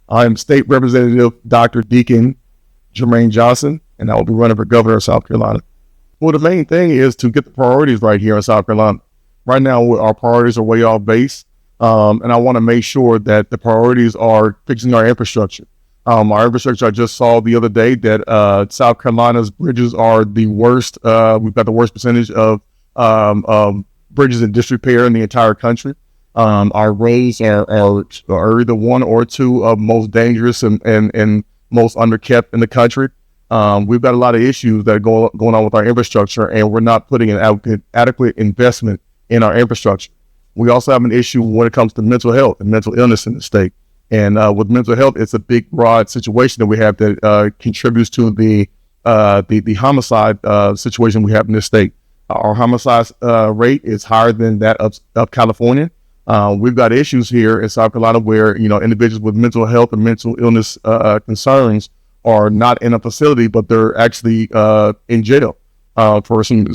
I'm State Representative Dr. Deacon Jermaine Johnson, and I will be running for governor of South Carolina. Well, the main thing is to get the priorities right here in South Carolina. Right now, our priorities are way off base, and I want to make sure that the priorities are fixing our infrastructure. Our infrastructure, I just saw the other day that South Carolina's bridges are the worst. We've got the worst percentage of bridges in disrepair in the entire country. Our roads are either one or two of most dangerous and most underkept in the country. We've got a lot of issues that are going on with our infrastructure, and we're not putting an adequate investment in our infrastructure. We also have an issue when it comes to mental health and mental illness in the state. And with mental health, it's a big, broad situation that we have that contributes to the homicide situation we have in this state. Our homicide rate is higher than that of California. We've got issues here in South Carolina where, individuals with mental health and mental illness concerns are not in a facility, but they're actually in jail for some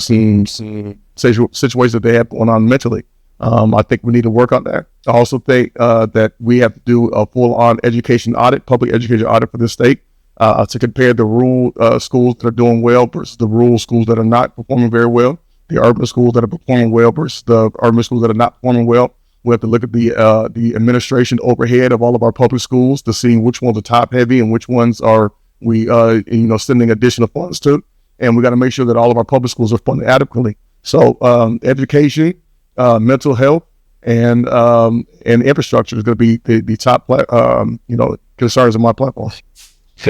situations that they have going on mentally. I think we need to work on that. I also think that we have to do a full-on education audit, public education audit for this state to compare the rural schools that are doing well versus the rural schools that are not performing very well, the urban schools that are performing well versus the urban schools that are not performing well. We have to look at the administration overhead of all of our public schools to see which ones are top heavy and which ones are we sending additional funds to. And we got to make sure that all of our public schools are funded adequately. So education, mental health, and infrastructure is going to be the top concerns of my platform.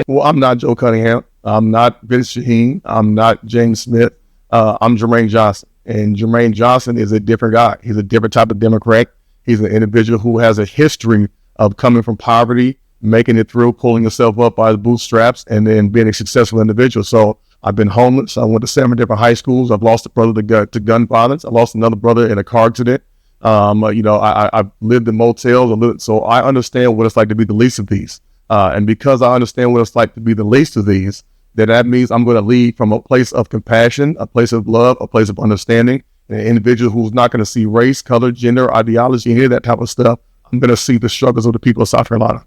Well, I'm not Joe Cunningham. I'm not Vince Shaheen. I'm not James Smith. I'm Jermaine Johnson. And Jermaine Johnson is a different guy. He's a different type of Democrat. He's an individual who has a history of coming from poverty, making it through, pulling himself up by the bootstraps, and then being a successful individual. So I've been homeless. I went to 7 different high schools. I've lost a brother to gun violence. I lost another brother in a car accident. I've lived in motels. So I understand what it's like to be the least of these. And because I understand what it's like to be the least of these, then that means I'm going to lead from a place of compassion, a place of love, a place of understanding. An individual who's not going to see race, color, gender, ideology, any of that type of stuff. I'm going to see the struggles of the people of South Carolina.